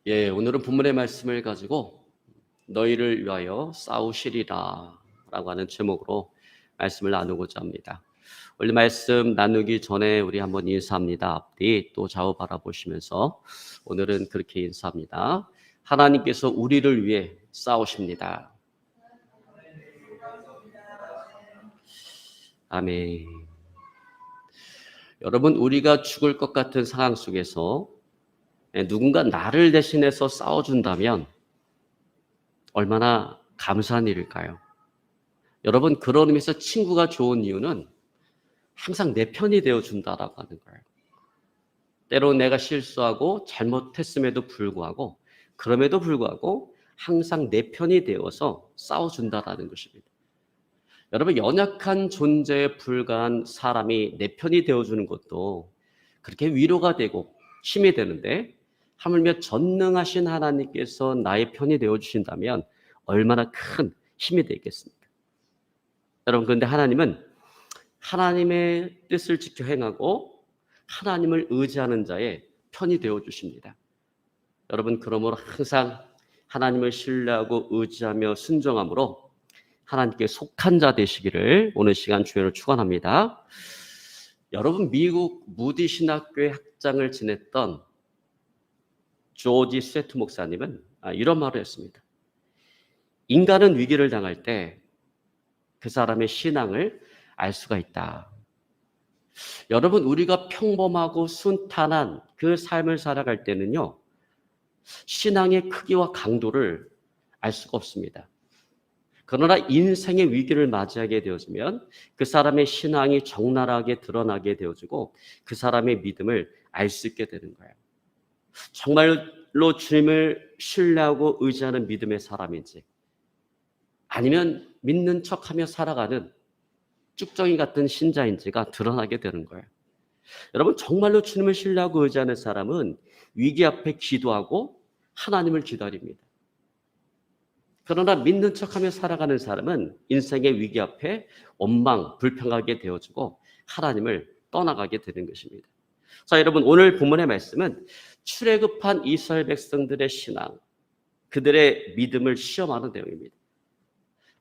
오늘은 본문의 말씀을 가지고 너희를 위하여 싸우시리라 라고 하는 제목으로 말씀을 나누고자 합니다. 원래 말씀 나누기 전에 우리 한번 인사합니다. 앞뒤 또 좌우 바라보시면서 오늘은 그렇게 인사합니다. 하나님께서 우리를 위해 싸우십니다. 아멘. 여러분, 우리가 죽을 것 같은 상황 속에서 누군가 나를 대신해서 싸워준다면 얼마나 감사한 일일까요? 여러분, 그런 의미에서 친구가 좋은 이유는 항상 내 편이 되어준다라고 하는 거예요. 때로 내가 실수하고 잘못했음에도 불구하고 그럼에도 불구하고 항상 내 편이 되어서 싸워준다라는 것입니다. 여러분, 연약한 존재에 불과한 사람이 내 편이 되어주는 것도 그렇게 위로가 되고 힘이 되는데, 하물며 전능하신 하나님께서 나의 편이 되어주신다면 얼마나 큰 힘이 되겠습니까? 여러분, 그런데 하나님은 하나님의 뜻을 지켜 행하고 하나님을 의지하는 자의 편이 되어주십니다. 여러분, 그러므로 항상 하나님을 신뢰하고 의지하며 순종함으로 하나님께 속한 자 되시기를 오늘 시간 주여로 축원합니다. 여러분, 미국 무디 신학교의 학장을 지냈던 조지 스웨트 목사님은 이런 말을 했습니다. 인간은 위기를 당할 때 그 사람의 신앙을 알 수가 있다. 여러분, 우리가 평범하고 순탄한 그 삶을 살아갈 때는요, 신앙의 크기와 강도를 알 수가 없습니다. 그러나 인생의 위기를 맞이하게 되어지면 그 사람의 신앙이 적나라하게 드러나게 되어지고 그 사람의 믿음을 알 수 있게 되는 거예요. 정말로 주님을 신뢰하고 의지하는 믿음의 사람인지, 아니면 믿는 척하며 살아가는 쭉정이 같은 신자인지가 드러나게 되는 거예요. 여러분, 정말로 주님을 신뢰하고 의지하는 사람은 위기 앞에 기도하고 하나님을 기다립니다. 그러나 믿는 척하며 살아가는 사람은 인생의 위기 앞에 원망, 불평하게 되어지고 하나님을 떠나가게 되는 것입니다. 자, 여러분, 오늘 본문의 말씀은 출애굽한 이스라엘 백성들의 신앙, 그들의 믿음을 시험하는 내용입니다.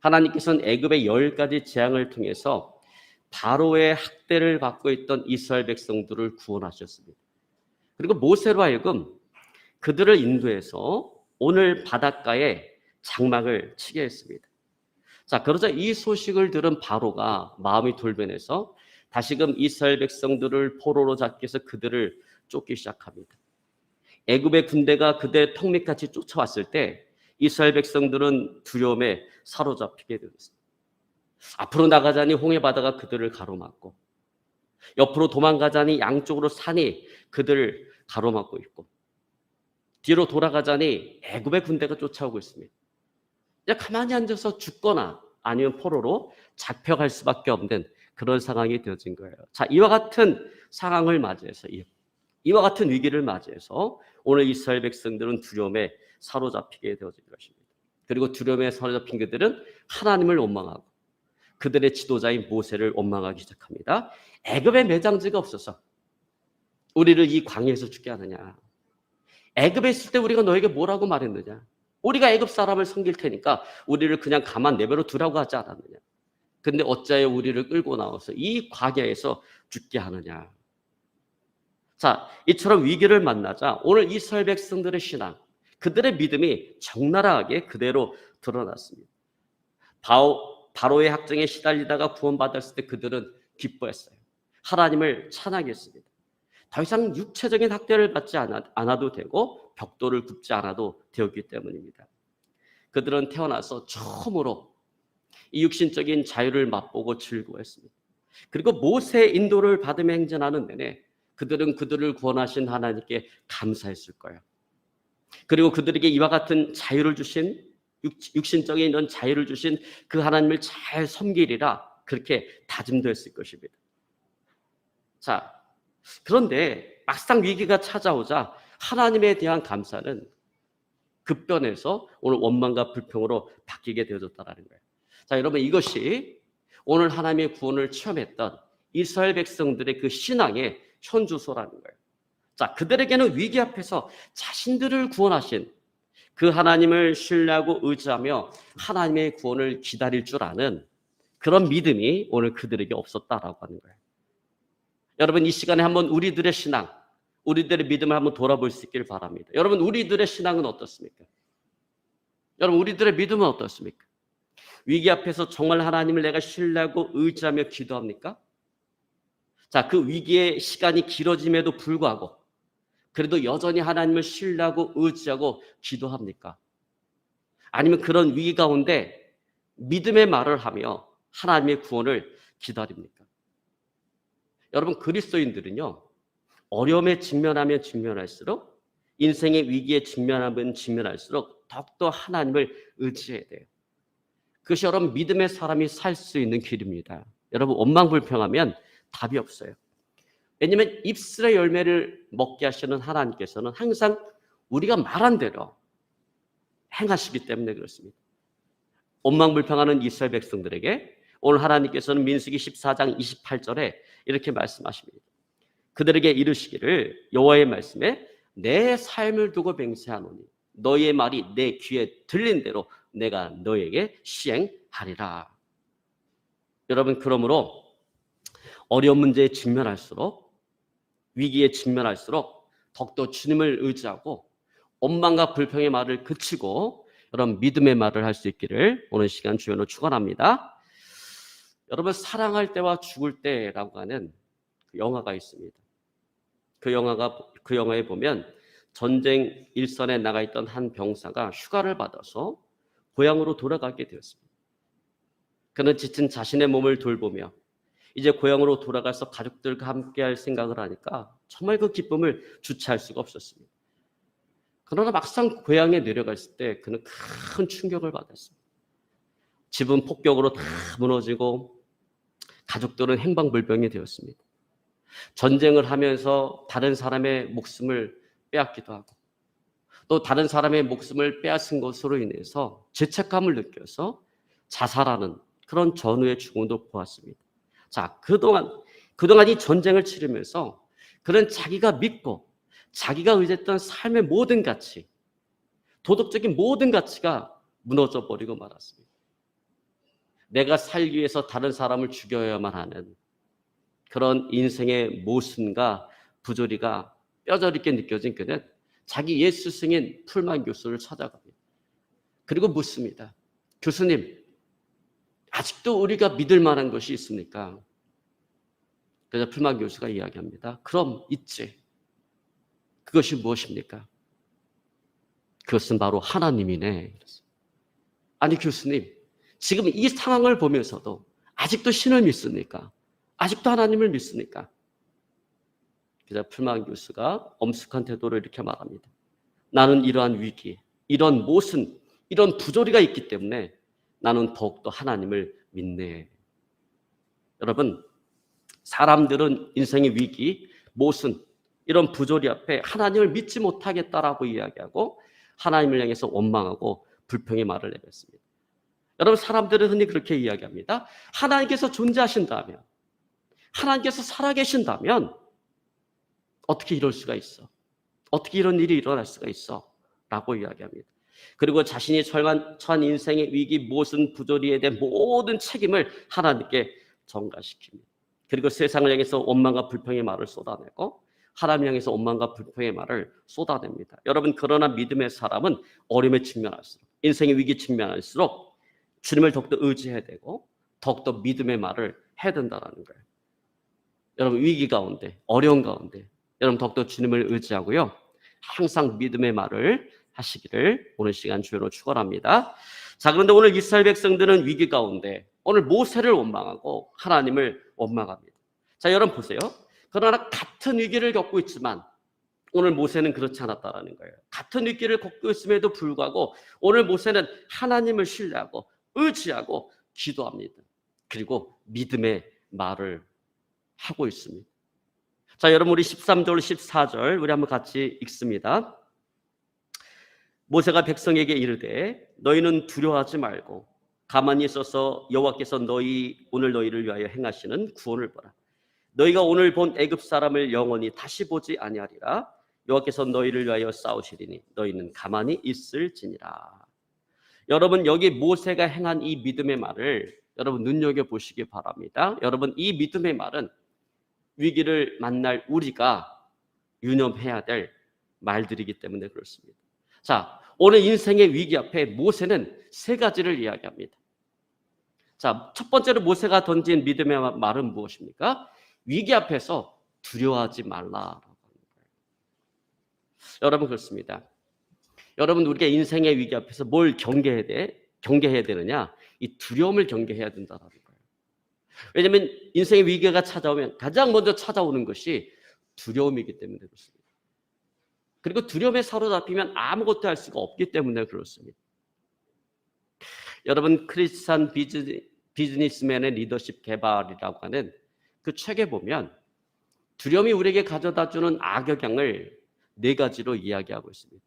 하나님께서는 애굽의 10가지 재앙을 통해서 바로의 학대를 받고 있던 이스라엘 백성들을 구원하셨습니다. 그리고 모세로 하여금 그들을 인도해서 오늘 바닷가에 장막을 치게 했습니다. 자, 그러자 이 소식을 들은 바로가 마음이 돌변해서 다시금 이스라엘 백성들을 포로로 잡기 위해서 그들을 쫓기 시작합니다. 애굽의 군대가 그들의 턱 밑까지 쫓아왔을 때 이스라엘 백성들은 두려움에 사로잡히게 되었습니다. 앞으로 나가자니 홍해 바다가 그들을 가로막고, 옆으로 도망가자니 양쪽으로 산이 그들을 가로막고 있고, 뒤로 돌아가자니 애굽의 군대가 쫓아오고 있습니다. 가만히 앉아서 죽거나 아니면 포로로 잡혀갈 수밖에 없는 그런 상황이 되어진 거예요. 자, 이와 같은 상황을 맞이해서, 이와 같은 위기를 맞이해서 오늘 이스라엘 백성들은 두려움에 사로잡히게 되어진 것입니다. 그리고 두려움에 사로잡힌 그들은 하나님을 원망하고 그들의 지도자인 모세를 원망하기 시작합니다. 애굽에 매장지가 없어서 우리를 이 광야에서 죽게 하느냐? 애굽에 있을 때 우리가 너에게 뭐라고 말했느냐? 우리가 애굽 사람을 섬길 테니까 우리를 그냥 가만 내버려 두라고 하지 않았느냐? 근데 어찌하여 우리를 끌고 나와서 이 광야에서 죽게 하느냐? 자, 이처럼 위기를 만나자 오늘 이스라엘 백성들의 신앙, 그들의 믿음이 적나라하게 그대로 드러났습니다. 바로의 학정에 시달리다가 구원받았을 때 그들은 기뻐했어요. 하나님을 찬양했습니다. 더 이상 육체적인 학대를 받지 않아도 되고 벽돌을 굽지 않아도 되었기 때문입니다. 그들은 태어나서 처음으로 이 육신적인 자유를 맛보고 즐거워했습니다. 그리고 모세의 인도를 받으며 행진하는 내내 그들은 그들을 구원하신 하나님께 감사했을 거예요. 그리고 그들에게 이와 같은 자유를 주신, 육신적인 이런 자유를 주신 그 하나님을 잘 섬기리라 그렇게 다짐도 했을 것입니다. 자, 그런데 막상 위기가 찾아오자 하나님에 대한 감사는 급변해서 오늘 원망과 불평으로 바뀌게 되어졌다는 거예요. 자, 여러분, 이것이 오늘 하나님의 구원을 체험했던 이스라엘 백성들의 그 신앙의 현주소라는 거예요. 자, 그들에게는 위기 앞에서 자신들을 구원하신 그 하나님을 신뢰하고 의지하며 하나님의 구원을 기다릴 줄 아는 그런 믿음이 오늘 그들에게 없었다라고 하는 거예요. 여러분, 이 시간에 한번 우리들의 신앙, 우리들의 믿음을 한번 돌아볼 수 있기를 바랍니다. 여러분, 우리들의 신앙은 어떻습니까? 여러분, 우리들의 믿음은 어떻습니까? 위기 앞에서 정말 하나님을 내가 신뢰하고 의지하며 기도합니까? 자, 그 위기의 시간이 길어짐에도 불구하고 그래도 여전히 하나님을 신뢰하고 의지하고 기도합니까? 아니면 그런 위기 가운데 믿음의 말을 하며 하나님의 구원을 기다립니까? 여러분, 그리스도인들은요, 어려움에 직면하면 직면할수록, 인생의 위기에 직면하면 직면할수록 더욱더 하나님을 의지해야 돼요. 그것이 여러분 믿음의 사람이 살 수 있는 길입니다. 여러분, 원망불평하면 답이 없어요. 왜냐하면 입술의 열매를 먹게 하시는 하나님께서는 항상 우리가 말한 대로 행하시기 때문에 그렇습니다. 원망불평하는 이스라엘 백성들에게 오늘 하나님께서는 민수기 14장 28절에 이렇게 말씀하십니다. 그들에게 이르시기를 여호와의 말씀에 내 삶을 두고 맹세하노니 너희의 말이 내 귀에 들린 대로 내가 너에게 시행하리라. 여러분, 그러므로 어려운 문제에 직면할수록, 위기에 직면할수록 더욱더 주님을 의지하고 원망과 불평의 말을 그치고 여러분 믿음의 말을 할 수 있기를 오늘 시간 주연으로 축원합니다. 여러분, 사랑할 때와 죽을 때라고 하는 영화가 있습니다. 그 영화에 보면 전쟁 일선에 나가 있던 한 병사가 휴가를 받아서 고향으로 돌아가게 되었습니다. 그는 지친 자신의 몸을 돌보며 이제 고향으로 돌아가서 가족들과 함께할 생각을 하니까 정말 그 기쁨을 주체할 수가 없었습니다. 그러나 막상 고향에 내려갔을 때 그는 큰 충격을 받았습니다. 집은 폭격으로 다 무너지고 가족들은 행방불명이 되었습니다. 전쟁을 하면서 다른 사람의 목숨을 빼앗기도 하고 또 다른 사람의 목숨을 빼앗은 것으로 인해서 죄책감을 느껴서 자살하는 그런 전후의 죽음도 보았습니다. 자, 그동안 이 전쟁을 치르면서 그는 자기가 믿고 자기가 의지했던 삶의 모든 가치, 도덕적인 모든 가치가 무너져 버리고 말았습니다. 내가 살기 위해서 다른 사람을 죽여야만 하는 그런 인생의 모순과 부조리가 뼈저리게 느껴진 그는 자기 옛 스승인 풀만 교수를 찾아갑니다. 그리고 묻습니다. 교수님, 아직도 우리가 믿을 만한 것이 있습니까? 그래서 풀만 교수가 이야기합니다. 그럼 있지. 그것이 무엇입니까? 그것은 바로 하나님이네. 아니 교수님, 지금 이 상황을 보면서도 아직도 신을 믿습니까? 아직도 하나님을 믿습니까? 그래서 풀만 교수가 엄숙한 태도로 이렇게 말합니다. 나는 이러한 위기, 이런 모순, 이런 부조리가 있기 때문에 나는 더욱더 하나님을 믿네. 여러분, 사람들은 인생의 위기, 모순, 이런 부조리 앞에 하나님을 믿지 못하겠다라고 이야기하고 하나님을 향해서 원망하고 불평의 말을 내뱉습니다. 여러분, 사람들은 흔히 그렇게 이야기합니다. 하나님께서 존재하신다면, 하나님께서 살아계신다면 어떻게 이럴 수가 있어? 어떻게 이런 일이 일어날 수가 있어? 라고 이야기합니다. 그리고 자신이 처한 인생의 위기, 모순, 부조리에 대한 모든 책임을 하나님께 전가시킵니다. 그리고 세상을 향해서 원망과 불평의 말을 쏟아내고 하나님을 향해서 원망과 불평의 말을 쏟아냅니다. 여러분, 그러나 믿음의 사람은 어려움에 직면할수록, 인생의 위기에 직면할수록 주님을 더욱더 의지해야 되고 더욱더 믿음의 말을 해야 된다는 거예요. 여러분, 위기 가운데, 어려운 가운데 여러분 더욱더 주님을 의지하고요, 항상 믿음의 말을 하시기를 오늘 시간 주여로 축원합니다. 자, 그런데 오늘 이스라엘 백성들은 위기 가운데 오늘 모세를 원망하고 하나님을 원망합니다. 자, 여러분 보세요. 그러나 같은 위기를 겪고 있지만 오늘 모세는 그렇지 않았다는 거예요. 같은 위기를 겪고 있음에도 불구하고 오늘 모세는 하나님을 신뢰하고 의지하고 기도합니다. 그리고 믿음의 말을 하고 있습니다. 자, 여러분, 우리 13절 14절 우리 한번 같이 읽습니다. 모세가 백성에게 이르되 너희는 두려워하지 말고 가만히 있어서 여호와께서 오늘 너희를 위하여 행하시는 구원을 보라. 너희가 오늘 본 애굽 사람을 영원히 다시 보지 아니하리라. 여호와께서 너희를 위하여 싸우시리니 너희는 가만히 있을지니라. 여러분, 여기 모세가 행한 이 믿음의 말을 여러분 눈여겨보시기 바랍니다. 여러분, 이 믿음의 말은 위기를 만날 우리가 유념해야 될 말들이기 때문에 그렇습니다. 자, 오늘 인생의 위기 앞에 모세는 세 가지를 이야기합니다. 자, 첫 번째로 모세가 던진 믿음의 말은 무엇입니까? 위기 앞에서 두려워하지 말라라고 하는 거예요. 여러분, 그렇습니다. 여러분, 우리가 인생의 위기 앞에서 뭘 경계해야 되느냐? 이 두려움을 경계해야 된다는 거예요. 왜냐하면 인생의 위기가 찾아오면 가장 먼저 찾아오는 것이 두려움이기 때문에 그렇습니다. 그리고 두려움에 사로잡히면 아무것도 할 수가 없기 때문에 그렇습니다. 여러분, 크리스찬 비즈니스맨의 리더십 개발이라고 하는 그 책에 보면 두려움이 우리에게 가져다주는 악영향을 네 가지로 이야기하고 있습니다.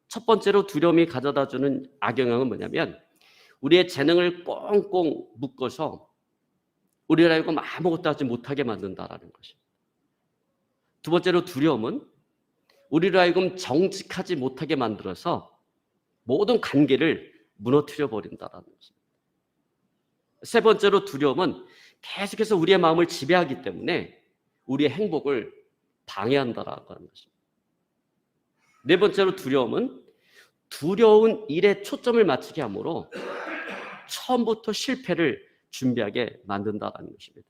첫 번째로 두려움이 가져다주는 악영향은 뭐냐면 우리의 재능을 꽁꽁 묶어서 우리를 하여금 아무것도 하지 못하게 만든다라는 것입니다. 두 번째로 두려움은 우리를 하여금 정직하지 못하게 만들어서 모든 관계를 무너뜨려 버린다라는 것입니다. 세 번째로 두려움은 계속해서 우리의 마음을 지배하기 때문에 우리의 행복을 방해한다라고 하는 것입니다. 네 번째로 두려움은 두려운 일에 초점을 맞추게 하므로 처음부터 실패를 준비하게 만든다라는 것입니다.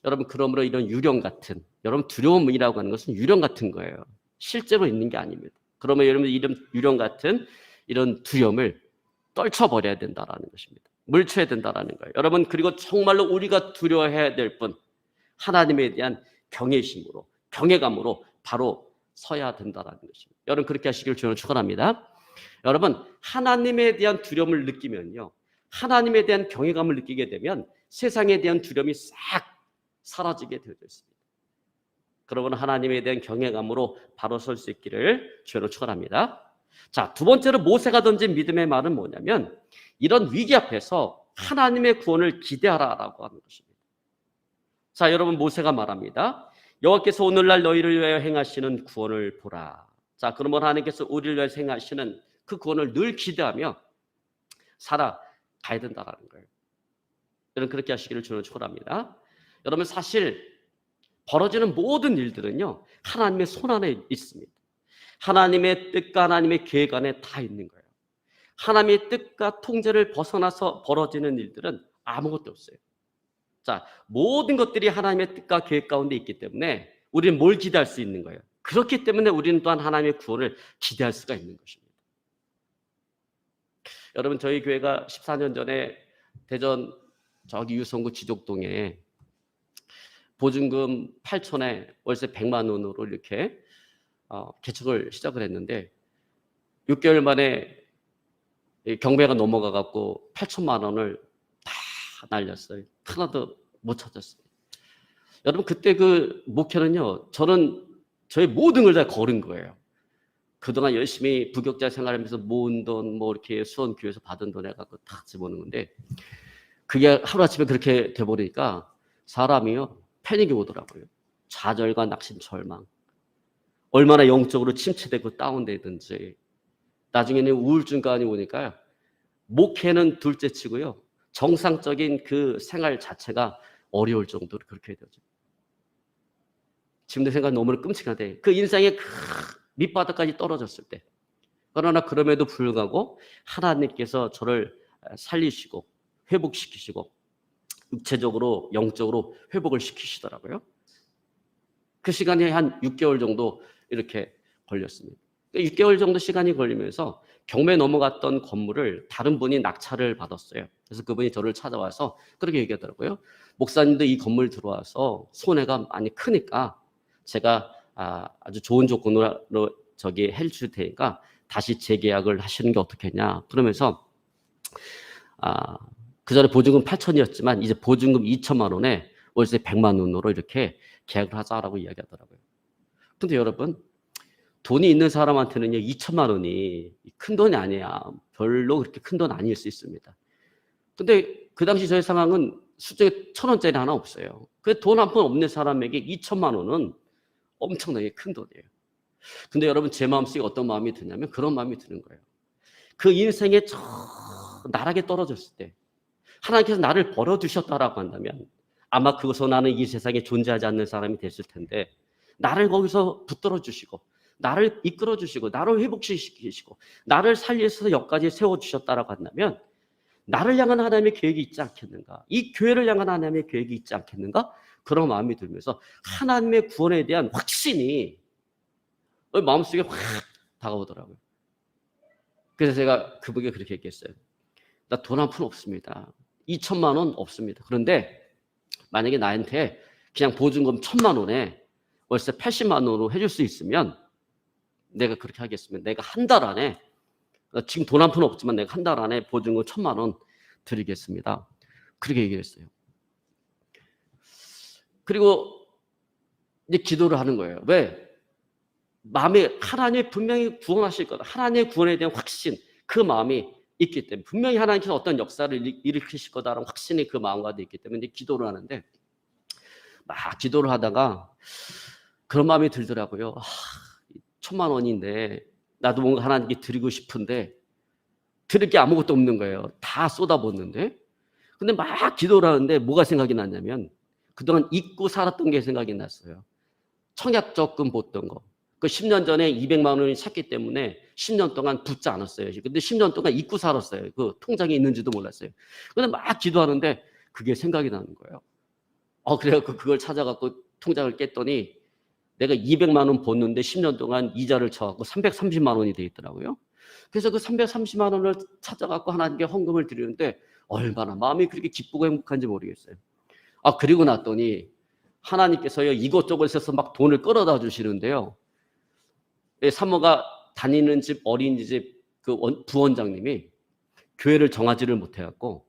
여러분, 그러므로 이런 유령 같은, 여러분 두려움이라고 하는 것은 유령 같은 거예요. 실제로 있는 게 아닙니다. 그러면 여러분 이런 유령 같은 이런 두려움을 떨쳐버려야 된다라는 것입니다. 물쳐야 된다라는 거예요. 여러분, 그리고 정말로 우리가 두려워해야 될 분, 하나님에 대한 경외심으로, 경외감으로 바로 서야 된다라는 것입니다. 여러분, 그렇게 하시길 주님으로 축원합니다. 여러분, 하나님에 대한 두려움을 느끼면요, 하나님에 대한 경외감을 느끼게 되면 세상에 대한 두려움이 싹 사라지게 되어 있습니다. 그러면 하나님에 대한 경외감으로 바로 설 수 있기를 주님으로 축원합니다. 자, 두 번째로 모세가 던진 믿음의 말은 뭐냐면 이런 위기 앞에서 하나님의 구원을 기대하라라고 하는 것입니다. 자, 여러분, 모세가 말합니다. 여호와께서 오늘날 너희를 위하여 행하시는 구원을 보라. 자, 그러면 하나님께서 우리를 위하여 행하시는 그 구원을 늘 기대하며 살아가야 된다는 거예요. 여러분, 그렇게 하시기를 주님으로 축원합니다. 여러분, 사실 벌어지는 모든 일들은요, 하나님의 손 안에 있습니다. 하나님의 뜻과 하나님의 계획 안에 다 있는 거예요. 하나님의 뜻과 통제를 벗어나서 벌어지는 일들은 아무것도 없어요. 자, 모든 것들이 하나님의 뜻과 계획 가운데 있기 때문에 우리는 뭘 기대할 수 있는 거예요? 그렇기 때문에 우리는 또한 하나님의 구원을 기대할 수가 있는 것입니다. 여러분, 저희 교회가 14년 전에 대전 저기 유성구 지족동에 보증금 8천에 월세 100만 원으로 이렇게 개척을 시작을 했는데 6개월 만에 경매가 넘어가 갖고 8천만 원을 다 날렸어요. 하나도 못 찾았습니다. 여러분, 그때 그 목회는요, 저는 저의 모든 걸 다 걸은 거예요. 그동안 열심히 부격자 생활하면서 모은 돈, 뭐 이렇게 수원교회에서 받은 돈 해갖고 다 집어넣는 건데 그게 하루아침에 그렇게 돼버리니까 사람이요, 패닉이 오더라고요. 좌절과 낙심, 절망. 얼마나 영적으로 침체되고 다운되든지 나중에는 우울증까지 오니까요, 목회는 둘째 치고요, 정상적인 그 생활 자체가 어려울 정도로 그렇게 되죠. 지금도 생각 너무 끔찍한데 그 인생의 그 밑바닥까지 떨어졌을 때, 그러나 그럼에도 불구하고 하나님께서 저를 살리시고 회복시키시고 육체적으로 영적으로 회복을 시키시더라고요. 그 시간이 한 6개월 정도 이렇게 걸렸습니다. 6개월 정도 시간이 걸리면서 경매 넘어갔던 건물을 다른 분이 낙찰을 받았어요. 그래서 그분이 저를 찾아와서 그렇게 얘기하더라고요. 목사님도 이 건물 들어와서 손해가 많이 크니까 제가 아주 좋은 조건으로 저기 해줄 테니까 다시 재계약을 하시는 게 어떻겠냐. 그러면서 그 전에 보증금 8천이었지만 이제 보증금 2천만 원에 월세 100만 원으로 이렇게 계약을 하자라고 이야기하더라고요. 근데 여러분, 돈이 있는 사람한테는요, 2천만 원이 큰 돈이 아니야. 별로 그렇게 큰 돈 아닐 수 있습니다. 근데 그 당시 저의 상황은 수중에 1,000원짜리 하나 없어요. 그 돈 한 푼 없는 사람에게 2천만 원은 엄청나게 큰 돈이에요. 근데 여러분 제 마음속에 어떤 마음이 드냐면 그런 마음이 드는 거예요. 그 인생에 저 나락에 떨어졌을 때 하나님께서 나를 버려두셨다라고 한다면 아마 그것으로 나는 이 세상에 존재하지 않는 사람이 됐을 텐데 나를 거기서 붙들어 주시고 나를 이끌어 주시고 나를 회복시키시고 나를 살리셔서 여기까지 세워주셨다라고 한다면 나를 향한 하나님의 계획이 있지 않겠는가? 이 교회를 향한 하나님의 계획이 있지 않겠는가? 그런 마음이 들면서 하나님의 구원에 대한 확신이 마음속에 확 다가오더라고요. 그래서 제가 그분에게 그렇게 얘기했어요. 나 돈 한 푼 없습니다. 2천만 원 없습니다. 그런데 만약에 나한테 그냥 보증금 1,000만 원에 월세 80만 원으로 해줄 수 있으면 내가 그렇게 하겠습니다. 내가 한 달 안에 지금 돈 한 푼 없지만 내가 한 달 안에 보증금 1,000만 원 드리겠습니다. 그렇게 얘기했어요. 그리고 이제 기도를 하는 거예요. 왜? 마음에 하나님이 분명히 구원하실 거다. 하나님의 구원에 대한 확신, 그 마음이 있기 때문에 분명히 하나님께서 어떤 역사를 일으키실 거다라는 확신이 그 마음 가운데 있기 때문에 기도를 하는데 막 기도를 하다가 그런 마음이 들더라고요. 1,000만 원인데 나도 뭔가 하나님께 드리고 싶은데 드릴 게 아무것도 없는 거예요. 다 쏟아붓는데. 근데 막 기도를 하는데 뭐가 생각이 났냐면 그동안 잊고 살았던 게 생각이 났어요. 청약적금 줬던 거. 그 10년 전에 200만 원이 찼기 때문에 10년 동안 붙지 않았어요. 근데 10년 동안 잊고 살았어요. 그 통장에 있는지도 몰랐어요. 근데 막 기도하는데 그게 생각이 나는 거예요. 그래갖고 그걸 찾아갖고 통장을 깼더니 내가 200만 원 벌는데 10년 동안 이자를 쳐갖고 330만 원이 돼 있더라고요. 그래서 그 330만 원을 찾아갖고 하나님께 헌금을 드리는데 얼마나 마음이 그렇게 기쁘고 행복한지 모르겠어요. 그리고 났더니 하나님께서요 이것저것에서 막 돈을 끌어다 주시는데요. 사모가 다니는 집 어린이집 그 부원장님이 교회를 정하지를 못해갖고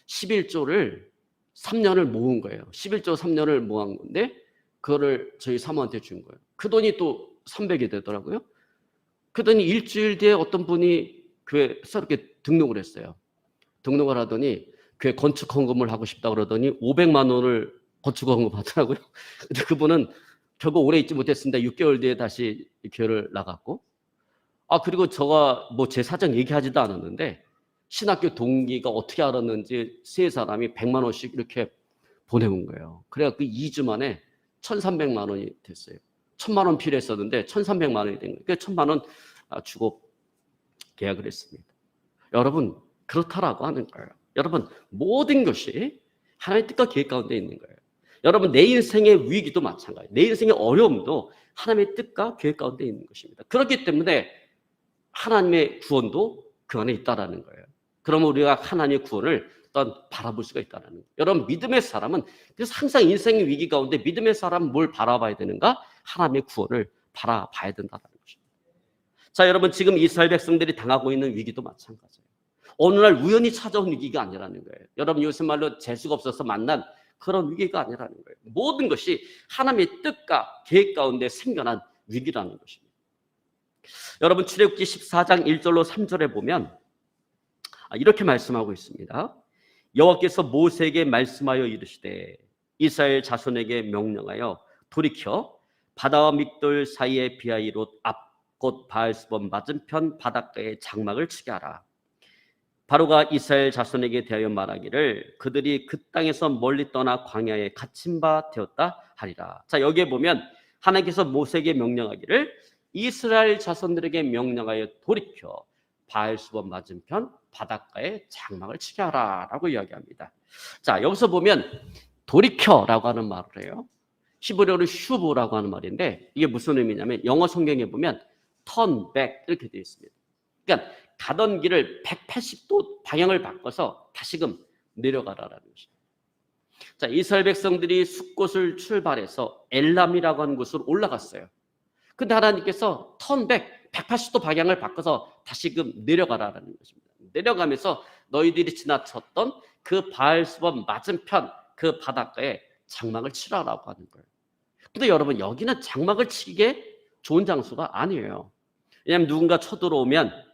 11조를 3년을 모은 거예요. 11조 3년을 모은 건데 그거를 저희 사모한테 준 거예요. 그 돈이 또 300이 되더라고요. 그 돈이 일주일 뒤에 어떤 분이 교회에 이렇게 등록을 했어요. 등록을 하더니 교회 건축 헌금을 하고 싶다 그러더니 500만 원을 건축 헌금 하더라고요. 근데 그분은 결국 오래 있지 못했습니다. 6개월 뒤에 다시 교회를 나갔고 그리고 제가 뭐 제 사정 얘기하지도 않았는데 신학교 동기가 어떻게 알았는지 세 사람이 100만 원씩 이렇게 보내온 거예요. 그래갖고 2주 만에 1,300만 원이 됐어요. 1,000만 원 필요했었는데 1,300만 원이 된 거예요. 그래서 1,000만 원 주고 계약을 했습니다. 여러분 그렇다라고 하는 거예요. 여러분 모든 것이 하나님의 뜻과 계획 가운데 있는 거예요. 여러분 내 인생의 위기도 마찬가지예요. 내 인생의 어려움도 하나님의 뜻과 계획 가운데 있는 것입니다. 그렇기 때문에 하나님의 구원도 그 안에 있다라는 거예요. 그러면 우리가 하나님의 구원을 바라볼 수가 있다는 거예요. 여러분 믿음의 사람은 그래서 항상 인생의 위기 가운데 믿음의 사람은 뭘 바라봐야 되는가? 하나님의 구원을 바라봐야 된다는 것입니다. 자, 여러분 지금 이스라엘 백성들이 당하고 있는 위기도 마찬가지예요. 어느 날 우연히 찾아온 위기가 아니라는 거예요. 여러분 요새 말로 재수가 없어서 만난 그런 위기가 아니라는 거예요. 모든 것이 하나님의 뜻과 계획 가운데 생겨난 위기라는 것입니다. 여러분 출애굽기 14장 1절로 3절에 보면 이렇게 말씀하고 있습니다. 여호와께서 모세에게 말씀하여 이르시되 이스라엘 자손에게 명령하여 돌이켜 바다와 믹돌 사이의 비하이롯 앞 곧 바알스본 맞은편 바닷가에 장막을 치게 하라. 바로가 이스라엘 자손에게 대하여 말하기를 그들이 그 땅에서 멀리 떠나 광야에 갇힌 바 되었다 하리라. 자, 여기에 보면 하나님께서 모세에게 명령하기를 이스라엘 자손들에게 명령하여 돌이켜 바알스본 맞은편 바닷가에 장막을 치게 하라라고 이야기합니다. 자, 여기서 보면 돌이켜라고 하는 말을 해요. 히브리어로 슈브라고 하는 말인데 이게 무슨 의미냐면 영어 성경에 보면 turn back 이렇게 되어 있습니다. 그러니까 가던 길을 180도 방향을 바꿔서 다시금 내려가라라는 것입니다. 자, 이스라엘 백성들이 숫곳을 출발해서 엘람이라고 하는 곳으로 올라갔어요. 근데 하나님께서 턴백 180도 방향을 바꿔서 다시금 내려가라라는 것입니다. 내려가면서 너희들이 지나쳤던 그 바알스본 맞은편 그 바닷가에 장막을 치라라고 하는 거예요. 근데 여러분 여기는 장막을 치기에 좋은 장소가 아니에요. 왜냐하면 누군가 쳐들어오면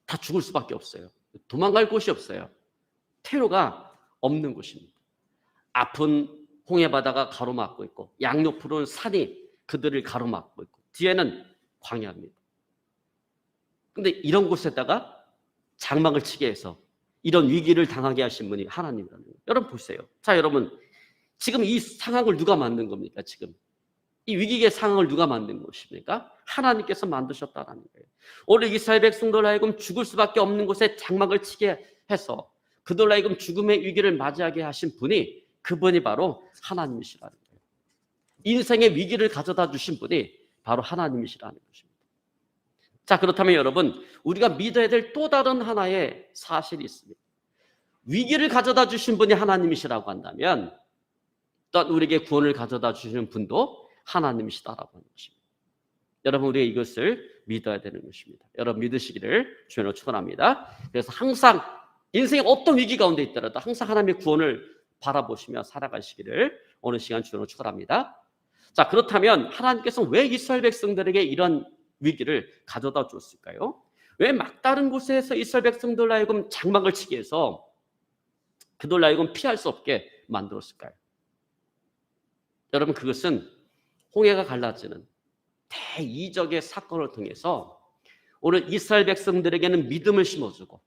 다 죽을 수밖에 없어요. 도망갈 곳이 없어요. 퇴로가 없는 곳입니다. 앞은 홍해 바다가 가로막고 있고 양옆으로는 산이 그들을 가로막고 있고 뒤에는 광야입니다. 근데 이런 곳에다가 장막을 치게 해서 이런 위기를 당하게 하신 분이 하나님이라는 거예요. 여러분 보세요. 자, 여러분 지금 이 상황을 누가 만든 겁니까? 지금 이 위기의 상황을 누가 만든 것입니까? 하나님께서 만드셨다라는 거예요. 오늘 이스라엘 백성들 하여금 죽을 수밖에 없는 곳에 장막을 치게 해서 그들 하여금 죽음의 위기를 맞이하게 하신 분이 그분이 바로 하나님이시라는 거예요. 인생의 위기를 가져다 주신 분이 바로 하나님이시라는 것입니다. 자, 그렇다면 여러분 우리가 믿어야 될 또 다른 하나의 사실이 있습니다. 위기를 가져다 주신 분이 하나님이시라고 한다면 또한 우리에게 구원을 가져다 주시는 분도 하나님이시다라고 하는 것입니다. 여러분 우리가 이것을 믿어야 되는 것입니다. 여러분 믿으시기를 주님으로 축원합니다. 그래서 항상 인생의 어떤 위기 가운데 있더라도 항상 하나님의 구원을 바라보시며 살아가시기를 오늘 시간 주님으로 축원합니다. 자, 그렇다면 하나님께서 왜 이스라엘 백성들에게 이런 위기를 가져다 줬을까요? 왜 막다른 곳에서 이스라엘 백성들 하여금 장막을 치게 해서 그들 하여금 피할 수 없게 만들었을까요? 여러분 그것은 홍해가 갈라지는 대이적의 사건을 통해서 오늘 이스라엘 백성들에게는 믿음을 심어주고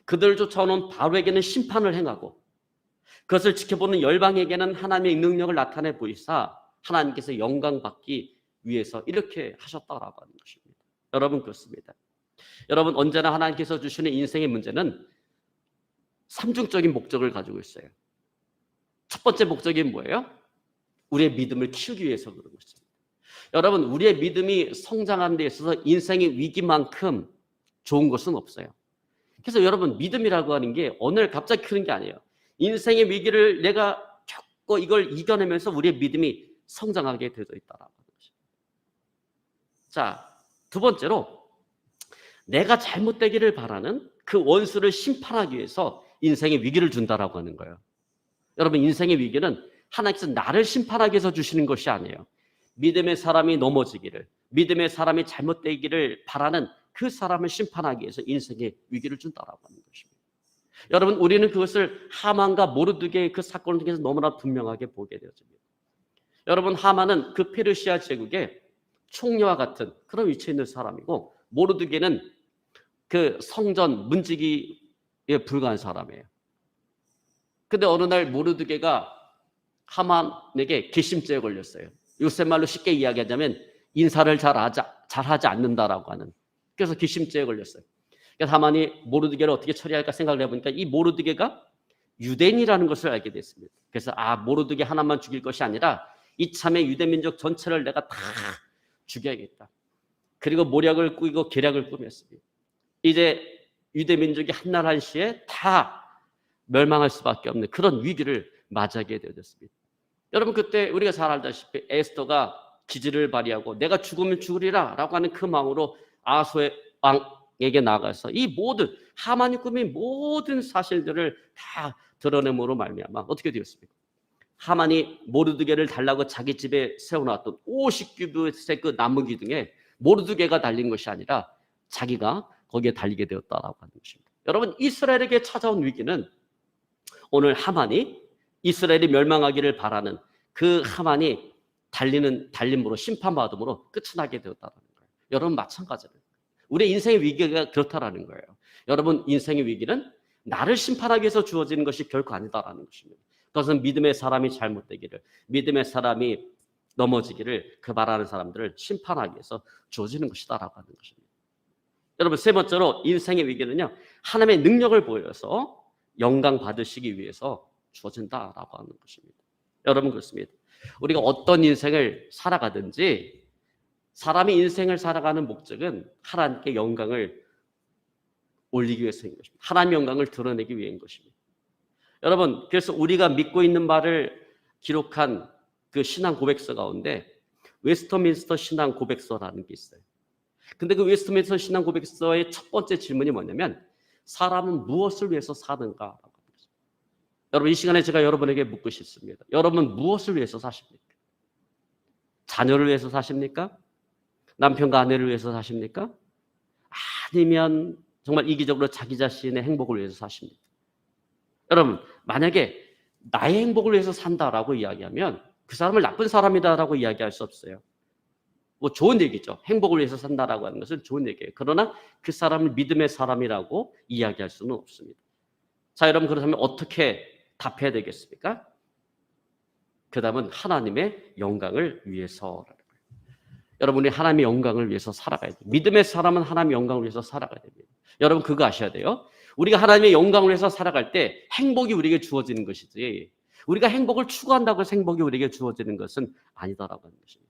그들을 쫓아오는 바로에게는 심판을 행하고 그것을 지켜보는 열방에게는 하나님의 능력을 나타내 보이사 하나님께서 영광받기 위해서 이렇게 하셨다라고 하는 것입니다. 여러분 그렇습니다. 여러분 언제나 하나님께서 주시는 인생의 문제는 삼중적인 목적을 가지고 있어요. 첫 번째 목적이 뭐예요? 우리의 믿음을 키우기 위해서 그런 것입니다. 여러분 우리의 믿음이 성장하는 데 있어서 인생의 위기만큼 좋은 것은 없어요. 그래서 여러분 믿음이라고 하는 게 오늘 갑자기 크는 게 아니에요. 인생의 위기를 내가 겪고 이걸 이겨내면서 우리의 믿음이 성장하게 되어 있다라고 하는 것입니다. 자, 두 번째로 내가 잘못되기를 바라는 그 원수를 심판하기 위해서 인생의 위기를 준다라고 하는 거예요. 여러분 인생의 위기는 하나님께서 나를 심판하기 위해서 주시는 것이 아니에요. 믿음의 사람이 넘어지기를, 믿음의 사람이 잘못되기를 바라는 그 사람을 심판하기 위해서 인생의 위기를 준다라고 하는 것입니다. 여러분 우리는 그것을 하만과 모르드게의 그 사건을 통해서 너무나 분명하게 보게 되어집니다. 여러분 하만은 그 페르시아 제국의 총리와 같은 그런 위치에 있는 사람이고 모르드게는 그 성전 문지기에 불과한 사람이에요. 근데 어느 날 모르드게가 하만에게 괘씸죄에 걸렸어요. 요새 말로 쉽게 이야기하자면 인사를 잘하지 않는다라고 하는. 그래서 괘씸죄에 걸렸어요. 그래서 하만이 모르드게를 어떻게 처리할까 생각을 해보니까 이 모르드게가 유대인이라는 것을 알게 됐습니다. 그래서 모르드게 하나만 죽일 것이 아니라 이참에 유대민족 전체를 내가 다 죽여야겠다. 그리고 모략을 꾸이고 계략을 꾸몄습니다. 이제 유대민족이 한날 한시에 다 멸망할 수밖에 없는 그런 위기를 맞이하게 되었습니다. 여러분 그때 우리가 잘 알다시피 에스더가 기지를 발휘하고 내가 죽으면 죽으리라 라고 하는 그 마음으로 아소의 왕에게 나가서 이 모든 하만이 꾸민 모든 사실들을 다 드러냄으로 말미암아 어떻게 되었습니까? 하만이 모르드게를 달라고 자기 집에 세워놨던 50규빗의 그 나무 기둥에 모르드게가 달린 것이 아니라 자기가 거기에 달리게 되었다라고 하는 것입니다. 여러분 이스라엘에게 찾아온 위기는 오늘 하만이 이스라엘이 멸망하기를 바라는 그 하만이 달림으로 심판받음으로 끝이 나게 되었다는 거예요. 여러분 마찬가지로 우리의 인생의 위기가 그렇다라는 거예요. 여러분 인생의 위기는 나를 심판하기 위해서 주어지는 것이 결코 아니다라는 것입니다. 그것은 믿음의 사람이 잘못되기를, 믿음의 사람이 넘어지기를 그 바라는 사람들을 심판하기 위해서 주어지는 것이다라고 하는 것입니다. 여러분 세 번째로 인생의 위기는요 하나님의 능력을 보여서 영광 받으시기 위해서 주어진다라고 하는 것입니다. 여러분 그렇습니다. 우리가 어떤 인생을 살아가든지 사람이 인생을 살아가는 목적은 하나님께 영광을 올리기 위해서인 것입니다. 하나님의 영광을 드러내기 위해인 것입니다. 여러분 그래서 우리가 믿고 있는 바를 기록한 그 신앙 고백서 가운데 웨스터민스터 신앙 고백서라는 게 있어요. 근데 그 웨스터민스터 신앙 고백서의 첫 번째 질문이 뭐냐면 사람은 무엇을 위해서 사는가? 여러분 이 시간에 제가 여러분에게 묻고 싶습니다. 여러분 무엇을 위해서 사십니까? 자녀를 위해서 사십니까? 남편과 아내를 위해서 사십니까? 아니면 정말 이기적으로 자기 자신의 행복을 위해서 사십니까? 여러분 만약에 나의 행복을 위해서 산다라고 이야기하면 그 사람을 나쁜 사람이다라고 이야기할 수 없어요. 뭐 좋은 얘기죠. 행복을 위해서 산다라고 하는 것은 좋은 얘기예요. 그러나 그 사람을 믿음의 사람이라고 이야기할 수는 없습니다. 자, 여러분, 그렇다면 어떻게 답해야 되겠습니까? 그 다음은 하나님의 영광을 위해서라는 거예요. 여러분이 하나님의 영광을 위해서 살아가야 돼요. 믿음의 사람은 하나님의 영광을 위해서 살아가야 됩니다. 여러분, 그거 아셔야 돼요. 우리가 하나님의 영광을 위해서 살아갈 때 행복이 우리에게 주어지는 것이지, 우리가 행복을 추구한다고 해서 행복이 우리에게 주어지는 것은 아니다라고 하는 것입니다.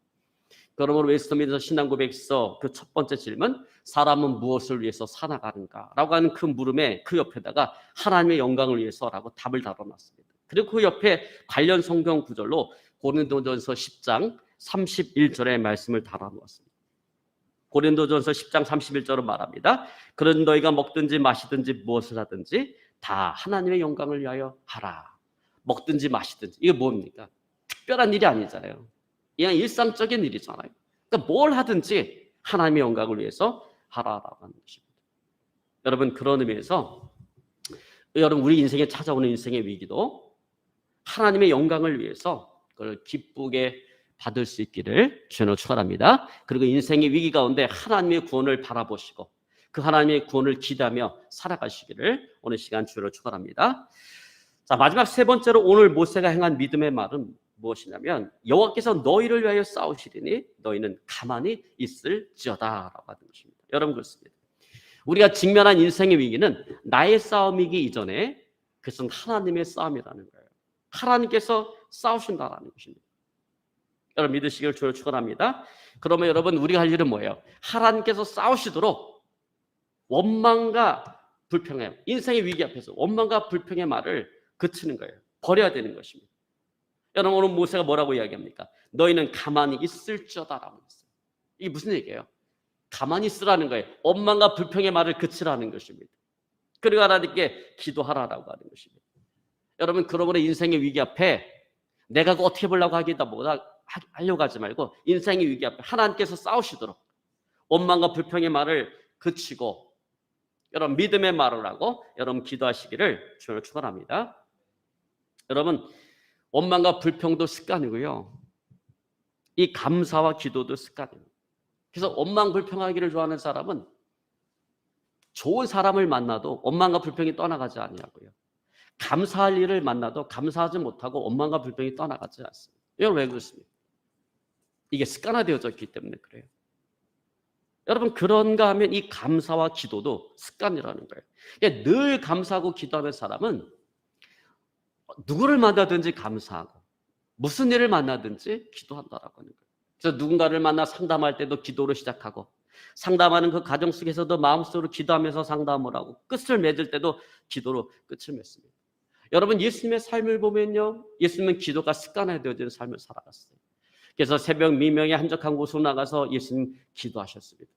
그러므로 웨스트민스터 신앙고백서 그 첫 번째 질문, 사람은 무엇을 위해서 살아가는가? 라고 하는 그 물음에 그 옆에다가 하나님의 영광을 위해서라고 답을 달아놨습니다. 그리고 그 옆에 관련 성경 구절로 고린도전서 10장 31절의 말씀을 달아놓았습니다. 고린도전서 10장 31절은 말합니다. 그런 너희가 먹든지 마시든지 무엇을 하든지 다 하나님의 영광을 위하여 하라. 먹든지 마시든지, 이게 뭡니까? 특별한 일이 아니잖아요. 그냥 일상적인 일이잖아요. 그러니까 뭘 하든지 하나님의 영광을 위해서 하라라고 하는 것입니다. 여러분, 그런 의미에서 여러분, 우리 인생에 찾아오는 인생의 위기도 하나님의 영광을 위해서 그걸 기쁘게 받을 수 있기를 주님으로 축원합니다. 그리고 인생의 위기 가운데 하나님의 구원을 바라보시고 그 하나님의 구원을 기대하며 살아가시기를 오늘 시간 주님으로 축원합니다. 자, 마지막 세 번째로 오늘 모세가 행한 믿음의 말은 무엇이냐면, 여호와께서 너희를 위하여 싸우시리니 너희는 가만히 있을지어다라고 하는 것입니다. 여러분, 그렇습니다. 우리가 직면한 인생의 위기는 나의 싸움이기 이전에 그것은 하나님의 싸움이라는 거예요. 하나님께서 싸우신다라는 것입니다. 여러분, 믿으시기를 주로 축원합니다. 그러면 여러분, 우리가 할 일은 뭐예요? 하나님께서 싸우시도록 원망과 불평의, 인생의 위기 앞에서 원망과 불평의 말을 그치는 거예요. 버려야 되는 것입니다. 여러분, 오늘 모세가 뭐라고 이야기합니까? 너희는 가만히 있을지어다라고 했어요. 이게 무슨 얘기예요? 가만히 있으라는 거예요. 원망과 불평의 말을 그치라는 것입니다. 그리고 하나님께 기도하라라고 하는 것입니다. 여러분, 그러므로 인생의 위기 앞에 내가 어떻게 보려고 하려고 하지 말고 인생의 위기 앞에 하나님께서 싸우시도록 원망과 불평의 말을 그치고 여러분 믿음의 말을 하고 여러분 기도하시기를 주님을 축원합니다. 여러분, 원망과 불평도 습관이고요, 이 감사와 기도도 습관입니다. 그래서 원망 불평하기를 좋아하는 사람은 좋은 사람을 만나도 원망과 불평이 떠나가지 아니하고요, 감사할 일을 만나도 감사하지 못하고 원망과 불평이 떠나가지 않습니다. 이건 왜 그렇습니까? 이게 습관화되어져 있기 때문에 그래요. 여러분, 그런가 하면 이 감사와 기도도 습관이라는 거예요. 그러니까 늘 감사하고 기도하는 사람은 누구를 만나든지 감사하고 무슨 일을 만나든지 기도한다라고 하는 거예요. 그래서 누군가를 만나 상담할 때도 기도로 시작하고, 상담하는 그 과정 속에서도 마음속으로 기도하면서 상담을 하고, 끝을 맺을 때도 기도로 끝을 맺습니다. 여러분, 예수님의 삶을 보면요, 예수님은 기도가 습관화되어진 삶을 살아갔어요. 그래서 새벽 미명에 한적한 곳으로 나가서 예수님 기도하셨습니다.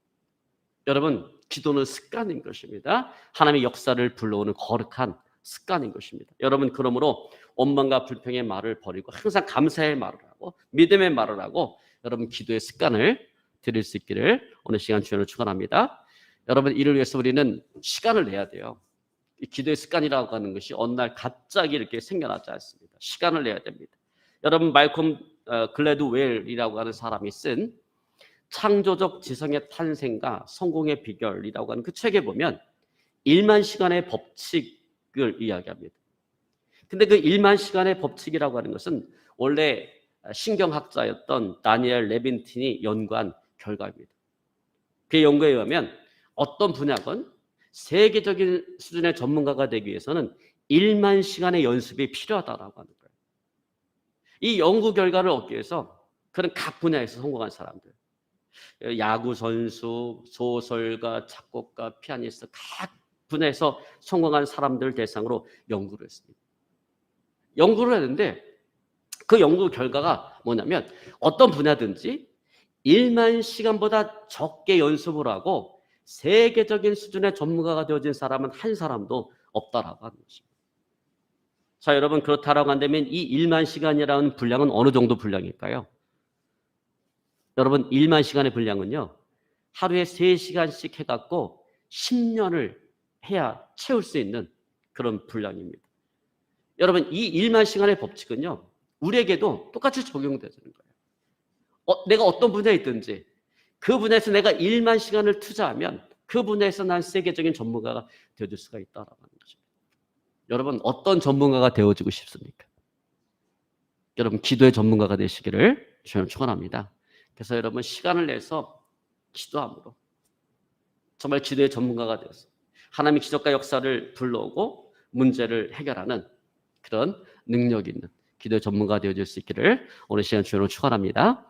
여러분, 기도는 습관인 것입니다. 하나님의 역사를 불러오는 거룩한 습관인 것입니다. 여러분, 그러므로 원망과 불평의 말을 버리고 항상 감사의 말을 하고 믿음의 말을 하고 여러분 기도의 습관을 들일 수 있기를 오늘 시간 주님을 축원합니다. 여러분, 이를 위해서 우리는 시간을 내야 돼요. 이 기도의 습관이라고 하는 것이 어느 날 갑자기 이렇게 생겨나지 않습니다. 시간을 내야 됩니다. 여러분, 말콤 글래드웰이라고 하는 사람이 쓴 창조적 지성의 탄생과 성공의 비결이라고 하는 그 책에 보면 1만 시간의 법칙을 이야기합니다. 근데 그 1만 시간의 법칙이라고 하는 것은 원래 신경학자였던 다니엘 레빈틴이 연구한 결과입니다. 그 연구에 의하면 어떤 분야건 세계적인 수준의 전문가가 되기 위해서는 1만 시간의 연습이 필요하다라고 하는 거예요. 이 연구 결과를 얻기 위해서 그런 각 분야에서 성공한 사람들, 야구 선수, 소설가, 작곡가, 피아니스트, 각 분야에서 성공한 사람들 대상으로 연구를 했습니다. 연구를 했는데 그 연구 결과가 뭐냐면 어떤 분야든지 1만 시간보다 적게 연습을 하고 세계적인 수준의 전문가가 되어진 사람은 한 사람도 없다라고 하는 것입니다. 자, 여러분, 그렇다라고 한다면 이 1만 시간이라는 분량은 어느 정도 분량일까요? 여러분, 1만 시간의 분량은요, 하루에 3시간씩 해갖고 10년을 해야 채울 수 있는 그런 분량입니다. 여러분 이 1만 시간의 법칙은요. 우리에게도 똑같이 적용되는 거예요. 내가 어떤 분야에 있든지 그 분야에서 내가 1만 시간을 투자하면 그 분야에서 난 세계적인 전문가가 되어줄 수가 있다라고 하는 거죠. 여러분 어떤 전문가가 되어지고 싶습니까? 여러분 기도의 전문가가 되시기를 저는 축원합니다. 그래서 여러분 시간을 내서 기도함으로 정말 기도의 전문가가 되어서 하나님의 기적과 역사를 불러오고 문제를 해결하는 그런 능력 있는 기도의 전문가가 되어질 수 있기를 오늘 시간 주로 축원합니다.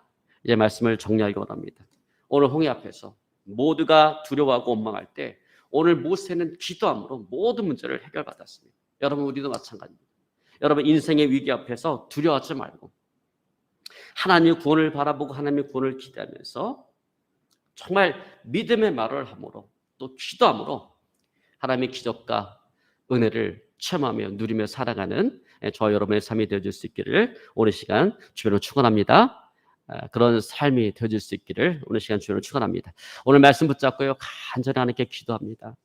이제 말씀을 정리하기 원합니다. 오늘 홍해 앞에서 모두가 두려워하고 원망할 때 오늘 모세는 기도함으로 모든 문제를 해결받았습니다. 여러분 우리도 마찬가지입니다. 여러분 인생의 위기 앞에서 두려워하지 말고 하나님의 구원을 바라보고 하나님의 구원을 기대하면서 정말 믿음의 말을 함으로 또 기도함으로 하나님의 기적과 은혜를 체험하며 누리며 살아가는 저와 여러분의 삶이 되어질 수 있기를 오늘 시간 주변으로 축원합니다. 그런 삶이 되어질 수 있기를 오늘 시간 주변으로 축원합니다. 오늘 말씀 붙잡고요 간절히 하나님께 기도합니다.